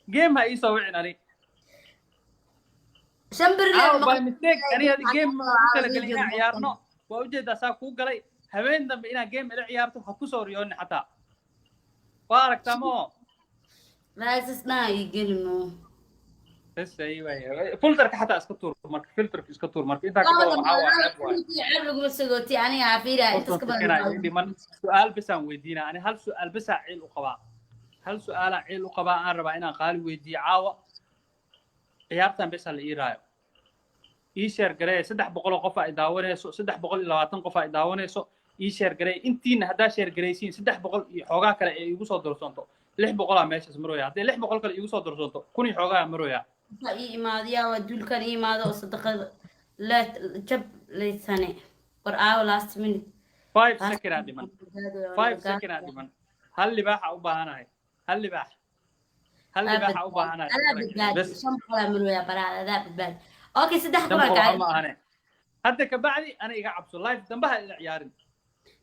جيم هاي يسوي عني شمبر عاو لي باي مستيك أنا هذه جيم كل قلنا عيارنا وأوجد أساكو قلي هبين دم إنا جيم إلى عيارته حكوسو ريون حتى بارك تامو لا تسنا يقلمو بس أيوة فلتر حتى اسكتور مارك فلتر اسكتور مارك إنت لا كبر عاو عيب واي عيب لو سقوتي أنا عفيرة أنت أصلا سكينا عندي من سؤال بس عن ويدينا أنا هل سؤال بس عيل وقبا هل سؤال عيل وقبا أنا ربعنا قال ويدي عاو عيارتان بس على إيرايو إيشير جري سدح بقول قفا إداونة سو سدح بقول لواتن قفا إداونة سو إيشير جري إنتين هدا شير جريسين سدح بقول حوجا كلا يوصل درسونتو لح بقول ماشي اسمرويا هذا لح بقول كلا يوصل درسونتو كوني حوجا مرويا ما ديا ودول كان ما ذا صدق لا جب لسنة قرآن لاست من 5 سكند عندي من 5 سكند عندي من هل لباح أو بهانا هل لباح أو بهانا بس شم قلا مرويا برا ذا بدبال أوكي سدح دم قرآن قوة ما أنا حتى كبعدي أنا إيجا عبسو لايف دمبها العيارين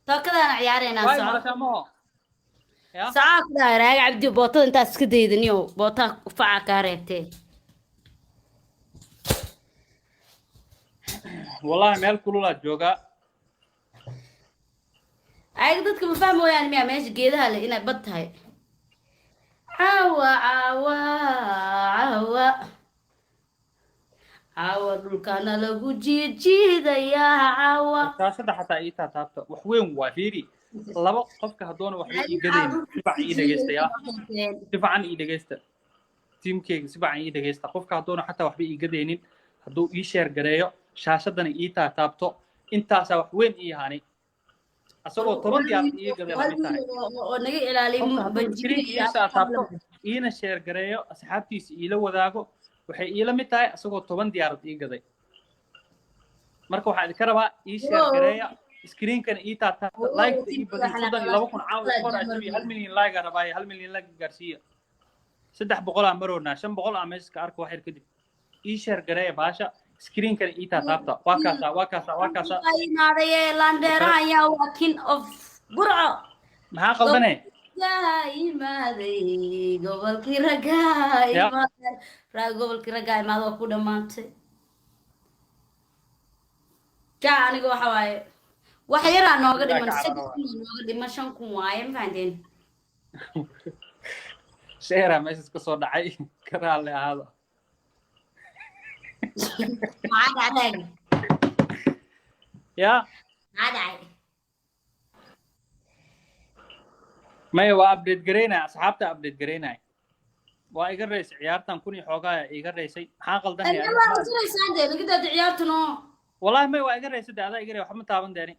تو كذا أنا عيارين واي أنا مرة شامو ساعة كذا راجع عبدي بوطة أنت سكدي دنيو بوطة فع كاريتي والله ميل كلولا جوجا أي dadka ma fahmo yani miya meesha geedaha le inay bad tahay caawa dhulkana lagu jiijiidayaa caawa taasada xataa ii taataabta wax weyn waa fiiri laba qofka haddoona waxba ii gadayn sifacan ii dhegaystayaa sifacan ii dhegaysta tiimkeyga sifacan ii dhegaysta qofka haddoona xataa waxba ii gadaynin hadduu ii sheer gareeyo shaashadana ii taataabto intaasaa wax weyn ii ahaanay asagoo 10 diyaar ii gaday la mid tahay oo naga ilaaliyo ii taataabto iina sheer gareeyo asxaabtiisa iila wadaago waxay iila mid tahay asagoo 10 diyaarad ii gaday marka waxaan idinka rabaa ii sheer gareeya screenkana ii taataabto like ii badan 32 caawa kor ajibi 1 milyan like rabaa 1 milyan like gaarsiiya 300 aan maroonaa 500 aan meesha ka arko wax yar kadib ii sheer gareeya baasha screen kan ita taabta waa kaasa imaadaye landera ayaa waa king of burco maxaa qaldane yaa imaaday gobolkii ragaa imaada waa ku dhammaantay jaa aniga waxa waaye wax yaraa nooga dhiman 5 kun waaye ma fahanteen sheera meesha ka soo dhacay ka raalli ahaado يا ما هو ابديت جرينا اصحابته ابديت جرينا وايغر ريس عيارتان كوني خوغا ايغر ريسي maxaa qaldan yahay ana waa soo ligida ciyaartano wallahi ma waa igar reysay daada igar wax ma taaban deeni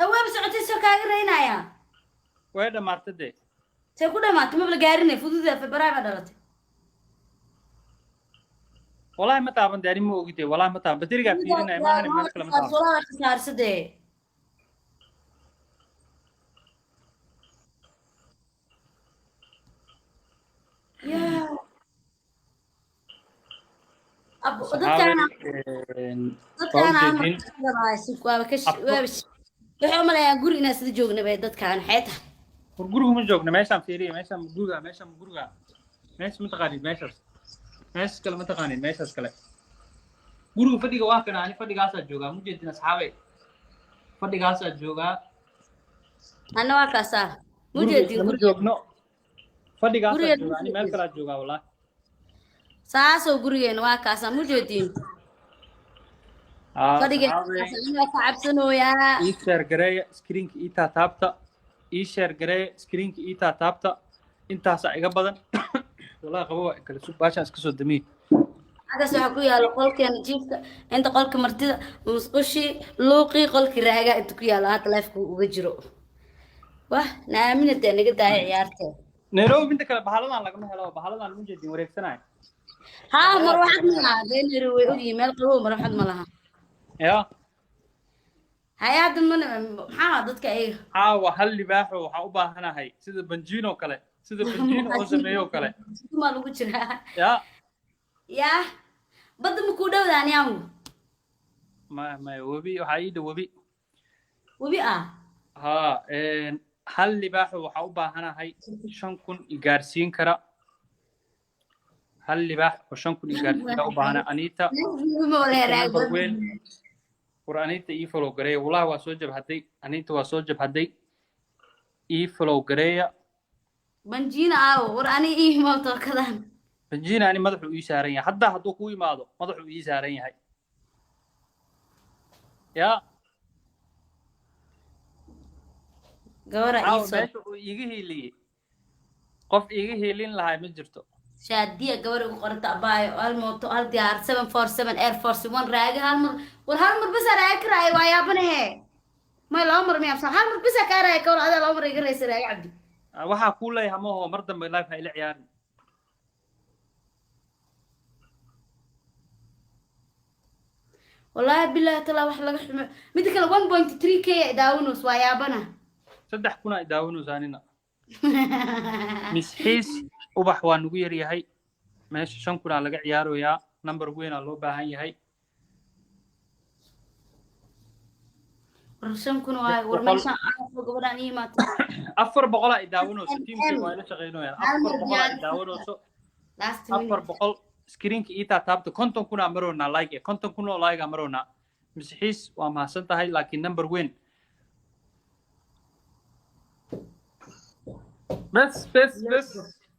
awaab socotay soo kaaga reynaya way dhamaartay say ku dhamaatay ma bal gaarinay fududeed Febraayo dhalatay والله ما تابن داري مو اوغتي والله ما تابن بدريغا فيرينا ما هني ما كلام تابن والله خسار سدي يا ابو dadkaan waxay u maleeyaan guri inaan sida joognaba dadkaan xeeta guriga ma joogna meeshaan fiiriye meeshaan guriga meesha ma taqaanid meesha kale ma taqaanid meeshaas kale guriga fadhiga waa kana ani fadhigaasaa joogaa ma jeedin asxaabay fadhigaasaa joogaa ana waa kaasaa ma jeedin ma joogno fadhigaasaa joogaa ani meel kalaa joogaa wallahi saasoo gurigeena waa kaasaa ma jeedin fadhigeena ka cabsanooyaa ii sheer gareeya screenka ii taataabta ii sheer gareeya screenka ii taataabta intaasaa iga badan wallahi qabo waa kala sub baashaan iska soo damiye agas waxa ku yaalo qolkeena jiifka inta qolka martida musqushi luuqi qolki raaga inta ku yaalo hada life-ku uga jiro wah naaminada naga daay ciyaartay Nairobi inta kale bahaladan lagama helo bahaladan ma jeedin wareegsanaay ha mar waxad ma beenir way og yimaal qabo mar waxad ma laha ya hay'ad maxaa dadka ay wa hal libaaxo waxa u baahanahay sida banjiino kale sida banjiino oo sameeyo kale ma lagu jiraa ya bad ma ku dhawdaan yaa ma wabi waxa ii dhawabi wabi ha hal libaaxo waxa u baahanahay 5,000 gaarsiin kara hal libaax oo 5 kun gaarsiiya u baahana Anita ma wala raag number weyn war Anita ii follow gareeya wallahi waa soo jabhaday Anita waa soo jabhaday ii follow gareeya banjiina aaw war ani ii mooto kadaan banjiina ani madaxu ii saaran yahay hadda hadduu ku imaado madaxu ii saaran yahay ya gawara iiso meesha uu iiga hiiliyey qof iiga hiilin lahaa ma jirto shaadiya gawara ugu qoranta abaayo hal mooto hal diyaar 747 Air Force 1 raagi hal mar bas raagi karaay waa yaabanahe ma loo mar miyaa hal mar bas ka raagi kawar adaa loo mar iga reysay raagi cabdi waxaa ku leeyahay ma oo mar dambe live ha ila ciyaarin wallahi billahi taala wax laga xumo mid kale 1.3k daawunus waa yaabana 3 kuna daawunus anina misxiis ubax waa nugu yar yahay meesha 5 kuna laga ciyaarayaa number weyn loo baahan yahay warsan kuna war meesha gabadhan ii maato 400 ay daawunus teamkii waa la shaqeynayaan 400 ay daawunus 400 screenka ita taabta konton kuna marona like konton kuna like marona misxiis waa mahadsan tahay laakiin number weyn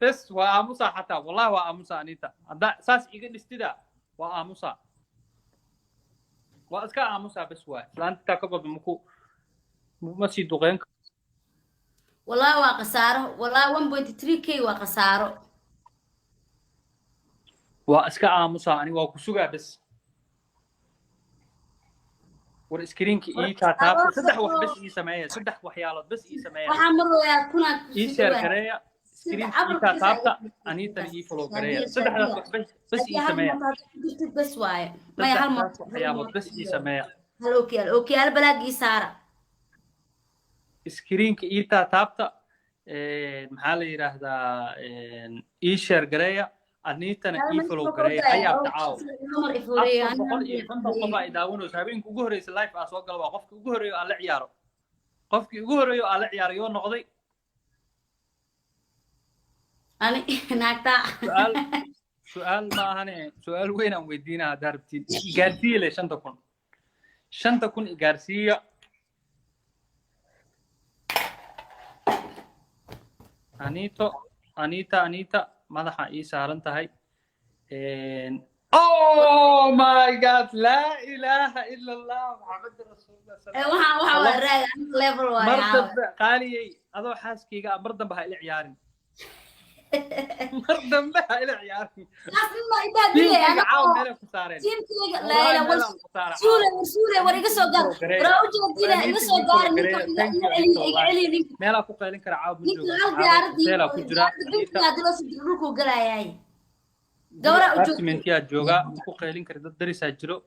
بس وآموسا حتى والله وآموسا أنيتا هذا أساس إيجا نستدا وآموسا وأذكر آموسا بس واحد لأن تكبر بمكو ماشي دوغين والله وقصاره والله 1.3k وقصاره وأذكر آموسا أني وأكسوجا بس والسكرينك تاب صدح واحد بس يسمعها صدح وحيالات بس يسمعها وحمروا يا كنا يشير كريا سكرين تابتا أنيتا يفولو كريا صدح واحد بس يسمعها بس واي ما يهمل وحيالات بس يسمعها اوكي هل بلاقي سارة سكرينك تابتا محل يراهدا يشير كريا أنيتا يفولو كريا حياة تعاون قفا يداونو سابين ugu horeysay live ah soo gal waa qofka ugu horeeyo aan la ciyaaro qofkii ugu horeeyo aan la ciyaariyo noqday ani naagta su'aal ma ahane su'aal weyn aan weydiinaa darabtiin gaarsiiye le 5 kun gaarsiiya Anita madaxa ii saaran tahay Oh my God! لا إله إلا الله محمد رسول الله صلى الله عليه وسلم. level مرتب قالي أضو حاسكي قا مردم بها إلى عياري. مردم بها إلى عياري. أصلاً إذا دليل أنا عاون هلا كسارين. تيم كذا لا لا وش سورة وريك سوقر. راوجو دينا إنه سوقر نيك علي مالا كوكا لينك رعاو نيك العرض سيلا كجرا. لا دلوس دروكو قراياي. دورة أرتمنتيا جوجا كوكا لينك رد دري سجلو.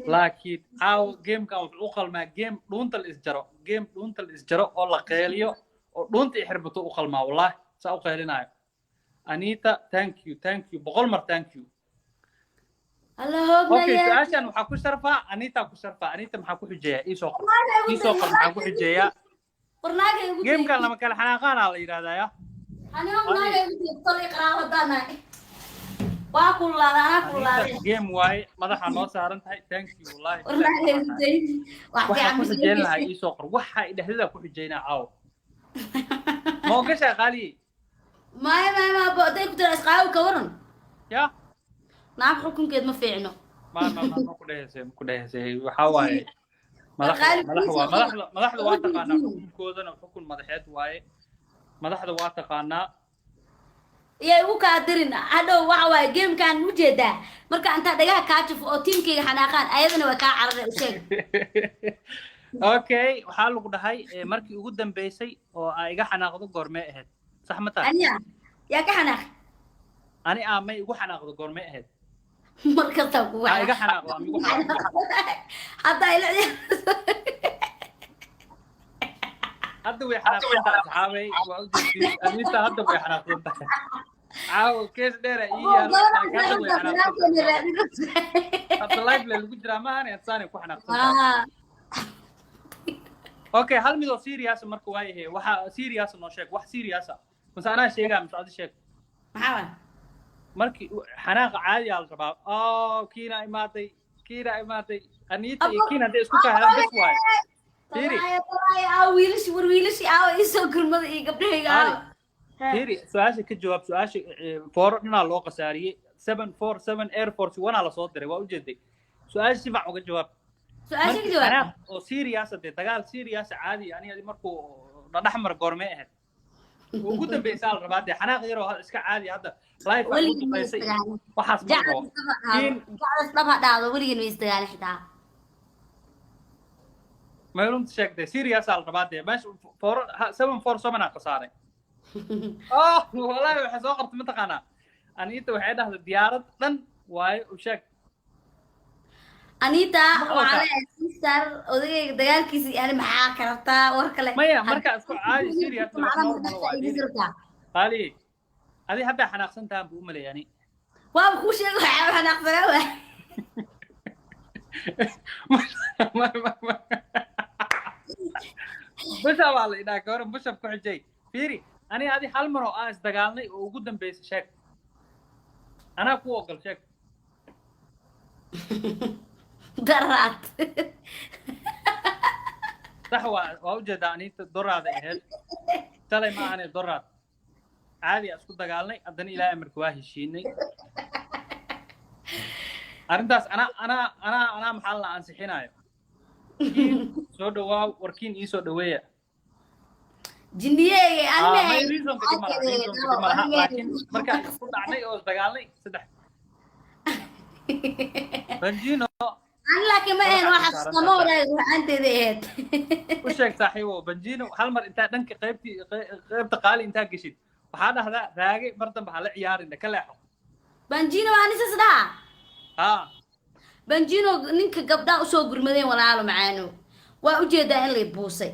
لكن عاو جيم كان أقل ما جيم دون تل إسجرو الله قيليو دون تحربتو أقل ما والله سأقيلنا. أنيتا thank you بقول مر thank you. الله هو أوكي عشان محاكو شرفة أنيتا كشرفة أنيتا محاكو حجية إيسوق محاكو حجية. جيم كان لما كان حناقان على إيرادا يا. أنا هم ناقة يقول طريق راودانا. وأقول لا أنا أقول لا. جيم واي ماذا حنوصل هرنتهاي thank you والله. ورناقة يقول وحكو حجية لها إيسوق وحا إذا هذا كو حجينا عاو. ما قش يا غالي. ما بقدر كنت أسقاه وكورن. يا. نعم حكم كده ما في عنه. ما كده سي وحواي. مدحda waa taqaanaa xukunkoodana xukun madaxeed waaye madaxda waa taqaanaa iyay u ka dirin hadhow waxa waaye gamekan u jeedaa marka inta dhagaha ka jif oo teamkayga xanaaqaan ayadana waa ka cararay u sheeg okay waxaa lagu dhahay markii ugu dambeysay oo ay iga xanaaqdo goormee ahayd sax ma tahay aniga yaa ka xanaaq ani aamay igu xanaaqdo goormee ahayd marka taa ku waa iga xanaaqdo am igu xanaaqdo hadda ila hadda way xanaaqsantahay saxaabay waa u jeedin anita hadda way xanaaqsantahay caaw kees dheer iyo hadda way xanaaqsantahay hadda live lagu jiraa ma ahan intaan ku xanaaqsantahay okay hal mid oo serious marka waayahay waxa serious noo sheeg wax serious ah mas ana sheegaa mas aad sheeg maxaa markii xanaaqa caadi aa la rabaa kiina imaaday aniita iyo kiina hadday isku kahalaan bes waayo fiiri wiilishi isoo gurmada iyo gabdhahayga fiiri su-aasha ka jawaab su-aasha fooro dhanaa loo qasaariyey 747 air force 1 aa lasoo diray waa ujeeday su-aasha si fiican uga jawaab su-aasha ka jawaab xanaaq oo serious dee dagaal serious caadi aniga markuu dhexmar goormee ahayd ugu dambaysaa la rabaa dee xanaaq yaroo iska caadi hadda life ugu dambaysay waxaas ma rabo jacdas dhab ha dhacdo weligan ma istagaali xitaa ما يرون تشكده سيرياس على الرباط ماشي فور 747 aa qasaaray والله waxa soo qabtay mataqaana anita waxay dhahday diyaarad dhan waayo u sheeg anita waxa sister odagayga dagaalkiisa yani maxaa kartaa war kale maya marka isku caadi serious qali adi hadda xanaaqsantaan buu maleeyani waa ku sheeg waxa xanaaqsanaa بشا والله إذا كورن بشا بكل شيء فيري أنا هذه حال مرة استقالني وقدم بيس شك أنا أقوى أقل شك درات صح وأوجد أني درات إهل تلاقي ما أنا درات عادي أسكت استقالني أدني إلى أمر كواهي شيني أرنداس أنا محل أنصحينايو soo dhawaa warkiin ii soo dhaweeya jindiye laakiin markaan isku dhacnay oo dagaalnay saddex banjino laakiin ma ahayn waxa sama walaal waxaanteeda ahayd u sheeg saaxiibo banjino hal mar intaa dhanka qaybta qaali intaa gashid waxaa dhahdaa raage mar dambe ha la ciyaarin ka leexo banjino waa anisas dhaa banjino ninka gabdhaha usoo gurmadeen walaalo macaano waa ujeedaa in lay buusay